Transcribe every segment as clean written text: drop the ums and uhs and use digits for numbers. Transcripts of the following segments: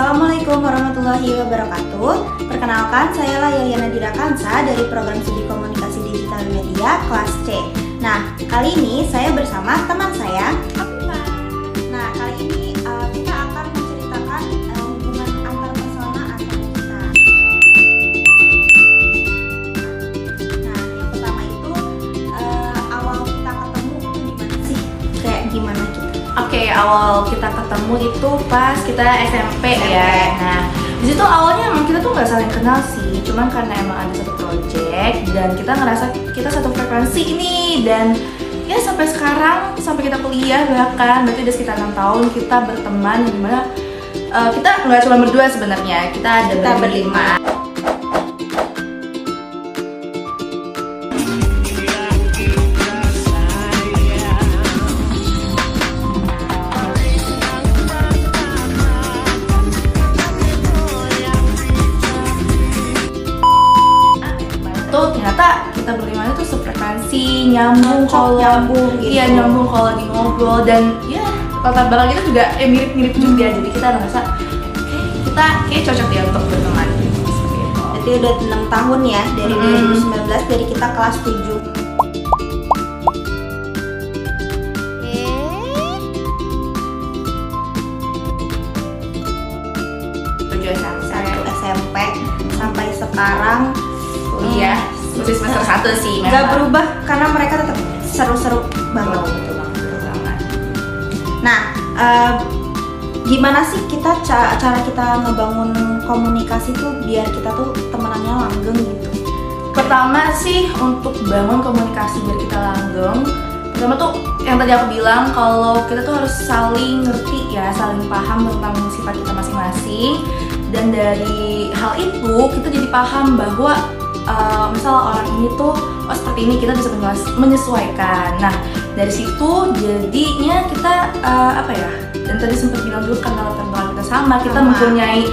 Assalamualaikum warahmatullahi wabarakatuh. Perkenalkan, saya Layana Dira Kansa dari program studi komunikasi digital media kelas C. Nah, kali ini saya bersama teman saya Afifah. Nah, kali ini kita akan menceritakan hubungan antar pesona antar kita. Nah, yang pertama itu awal kita ketemu itu gimana sih? Kayak gimana gitu? Oke, awal kita ketemu itu pas kita SMP ya. Nah, di situ awalnya emang kita tuh nggak saling kenal sih, cuman karena emang ada satu project dan kita ngerasa kita satu frekuensi ini, dan ya sampai sekarang, sampai kita kuliah bahkan berarti udah sekitar 6 tahun kita berteman, dimana kita nggak cuma berdua sebenarnya, kita berlima. Ternyata kita berlima itu sefrekuensi, nyambung kalau gitu. Iya, nyambung kalau lagi ngobrol, dan ya latar belakang kita juga mirip-mirip juga, jadi kita ngerasa kita kayak cocok ya untuk berteman gitu. Jadi udah 6 tahun ya, dari 2019, dari kita kelas 7. Satu SMP sampai sekarang Iya, masih semester 1 sih. Nggak berubah karena mereka tetap seru-seru banget. Betul banget. Nah, gimana sih kita cara kita ngebangun komunikasi tuh biar kita tuh temenannya langgeng gitu? Pertama sih untuk bangun komunikasi biar kita langgeng, pertama tuh yang tadi aku bilang kalau kita tuh harus saling ngerti ya, saling paham tentang sifat kita masing-masing, dan dari hal itu kita jadi paham bahwa misal orang ini tuh seperti ini, kita bisa menyesuaikan. Nah, dari situ jadinya kita apa ya, dan tadi sempat bilang dulu karena latar belakang kita sama, kita mempunyai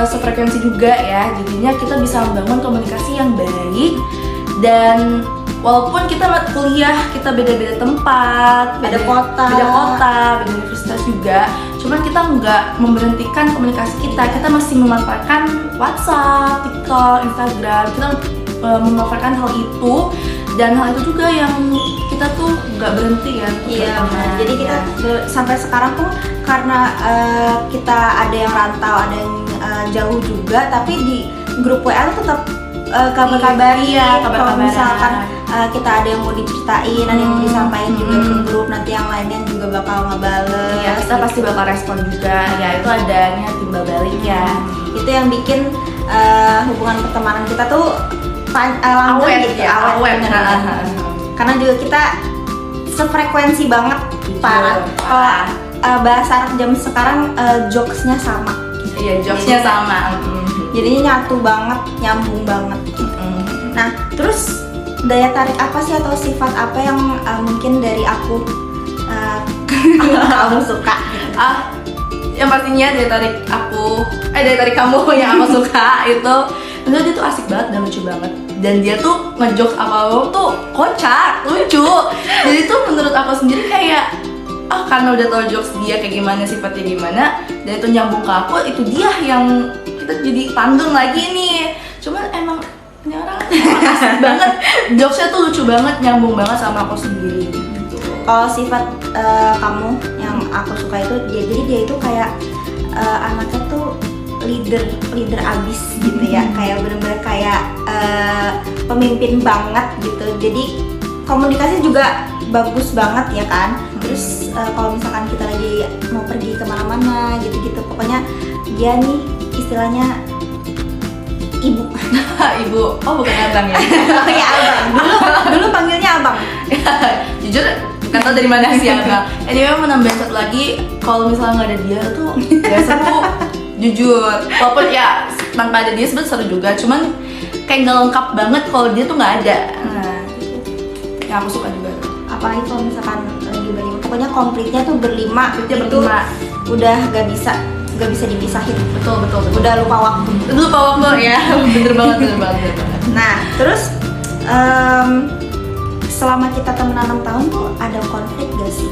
sefrekuensi juga ya, jadinya kita bisa membangun komunikasi yang baik. Dan walaupun kita kuliah, kita beda-beda tempat, beda kota, beda universitas juga, cuman kita nggak memberhentikan komunikasi kita masih memanfaatkan WhatsApp, TikTok, Instagram, kita memanfaatkan hal itu, dan hal itu juga yang kita tuh nggak berhenti ya. Iya, jadi kita sampai sekarang pun karena kita ada yang rantau, ada yang jauh juga, tapi di grup WA tuh tetap kabar-kabari ya. Kalau misalkan kita ada yang mau diceritain, ada yang mau disampaikan juga ke grup, nanti yang lainnya juga bakal ngebales. Iya, kita pasti bakal respon juga. Ya, itu adanya timbal balik ya. Itu yang bikin hubungan pertemanan kita tuh langgeng gitu ya, awet. Karena juga kita sefrekuensi banget, parah. Kalau bahasa anak jam sekarang jokesnya sama. Iya, jokesnya sama. Jadinya nyatu banget, nyambung banget. Nah, terus daya tarik apa sih atau sifat apa yang mungkin dari aku kamu suka? Yang pastinya daya tarik kamu yang aku suka itu tentu dia tuh asik banget dan lucu banget, dan dia tuh ngejokes apa tuh kocak, lucu. Jadi tuh menurut aku sendiri kayak karena udah tau jokes dia kayak gimana, sifatnya gimana, dan itu nyambung ke aku, itu dia yang kita jadi pandang lagi nih. Cuman emang ini orang asik banget, jokesnya tuh lucu banget, nyambung banget sama aku sendiri gitu. Kalau sifat kamu yang aku suka itu, jadi dia itu kayak anaknya tuh leader abis gitu ya, kayak bener-bener kayak pemimpin banget gitu. Jadi komunikasi juga bagus banget ya kan. Terus kalau misalkan kita lagi mau pergi kemana-mana gitu-gitu, pokoknya dia nih istilahnya ibu. Ibu, bukan abang ya? Ya abang, dulu panggilnya abang. Jujur, gak tau dari mana sih abang. Dia mau nambahin satu lagi, kalau misalnya nggak ada dia tuh gak seru. Jujur, walaupun ya tanpa ada dia sebenarnya seru juga, cuman kayak nggak lengkap banget kalau dia tuh nggak ada. Nah, yang aku suka juga. Apalagi kalau misalkan lagi berlima, pokoknya komplitnya tuh berlima, itu udah gak bisa dipisahin. Betul. Udah lupa waktu Ya. bener banget. Nah, terus selama kita temenan 6 tahun tuh ada konflik gak sih?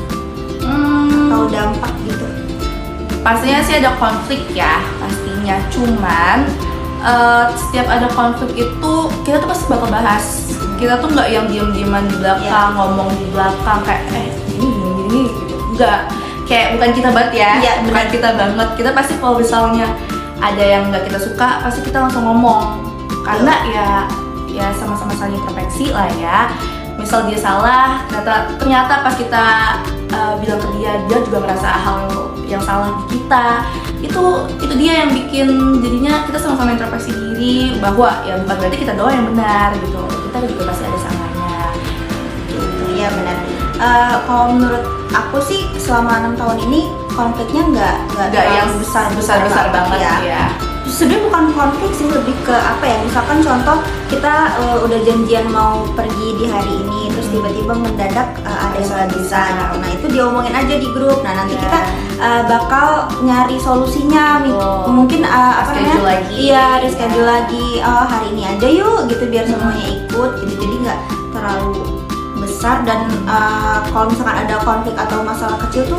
Atau dampak gitu? pastinya sih ada konflik ya pastinya. Cuman setiap ada konflik itu kita tuh pasti bakal bahas. Kita tuh nggak yang diem-dieman di belakang, ngomong di belakang kayak ini gitu. Enggak, kayak bukan kita banget ya, bukan kita banget. Kita pasti kalau misalnya ada yang nggak kita suka, pasti kita langsung ngomong. Karena ya sama-sama saling introspeksi lah ya. Misal dia salah, ternyata pas kita bilang ke dia juga merasa hal yang salah di kita. Itu dia yang bikin jadinya kita sama-sama introspeksi diri bahwa ya bukan berarti kita doang yang benar gitu. Kita juga pasti ada salahnya. Gitu ya, benar. Kalau menurut aku sih selama 6 tahun ini konfliknya nggak yang besar banget ya. Sebenarnya bukan konflik sih, lebih ke apa ya, misalkan contoh kita udah janjian mau pergi di hari ini, terus tiba-tiba mendadak ada yang nggak bisa gitu. Nah itu diomongin aja di grup. Nah nanti kita bakal nyari solusinya. Mungkin reschedule lagi. Oh hari ini aja yuk gitu, biar semuanya ikut gitu. Jadi nggak terlalu besar. Dan kalau misalkan ada konflik atau masalah kecil tuh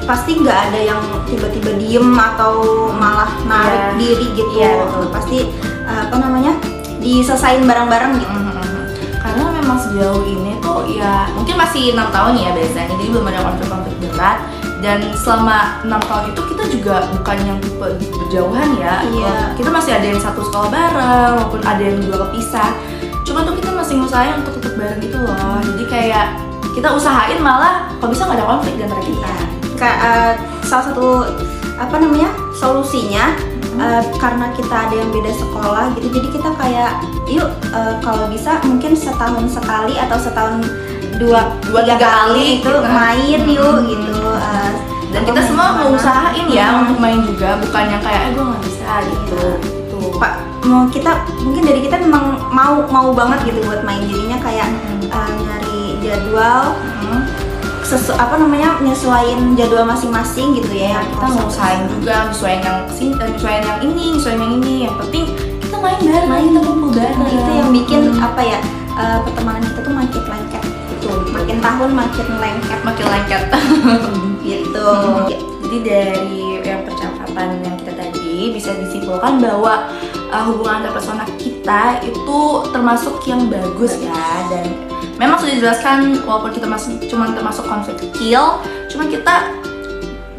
pasti nggak ada yang tiba-tiba diem atau malah narik diri gitu. Pasti diselesain bareng-bareng gitu. Karena memang sejauh ini tuh ya mungkin masih 6 tahun ya biasanya, jadi belum ada konflik-konflik berat. Dan selama 6 tahun itu kita juga bukan yang tipe berjauhan ya. Kita masih ada yang satu sekolah bareng, maupun ada yang juga kepisah. Cuma tuh kita masih ngusahain untuk tetap bareng gitu loh. Jadi kayak kita usahain malah kalau bisa nggak ada konflik di antara kita. Salah satu solusinya karena kita ada yang beda sekolah gitu, jadi kita kayak yuk kalau bisa mungkin setahun sekali atau setahun dua tiga kali itu main yuk gitu. Dan kita semua mau usahain ya untuk main juga, bukan yang kayak gue nggak bisa gitu. Pak, mungkin dari kita memang mau banget gitu buat main, jadinya kayak nyari jadwal. Nyesuaiin jadwal masing-masing gitu ya. Kita mau usahain juga, nyesuaiin yang ini. Yang penting kita main bareng, kita kumpul bareng. Itu yang bikin pertemanan kita tuh makin lengket gitu. Makin tahun makin lengket gitu. Jadi dari yang percakapan yang kita tadi bisa disimpulkan bahwa hubungan antar personal kita itu termasuk yang bagus ya. Dan memang sudah dijelaskan walaupun kita cuma termasuk konflik kecil, cuma kita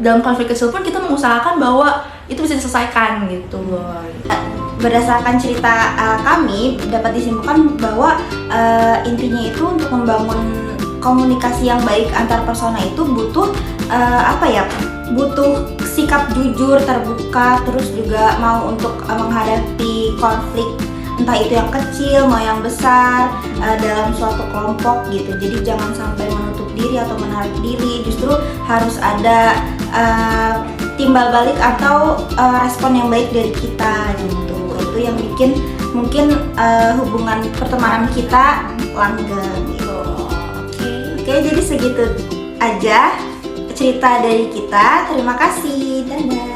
dalam konflik kecil pun kita mengusahakan bahwa itu bisa diselesaikan gitu loh. Berdasarkan cerita kami dapat disimpulkan bahwa intinya itu untuk membangun komunikasi yang baik antar personal itu butuh butuh sikap jujur, terbuka, terus juga mau untuk menghadapi konflik, entah itu yang kecil mau yang besar, dalam suatu kelompok gitu. Jadi jangan sampai menutup diri atau menarik diri, justru harus ada timbal balik atau respon yang baik dari kita gitu. Itu yang bikin mungkin hubungan pertemanan kita langgeng gitu. Oke, jadi segitu aja cerita dari kita. Terima kasih, dadah.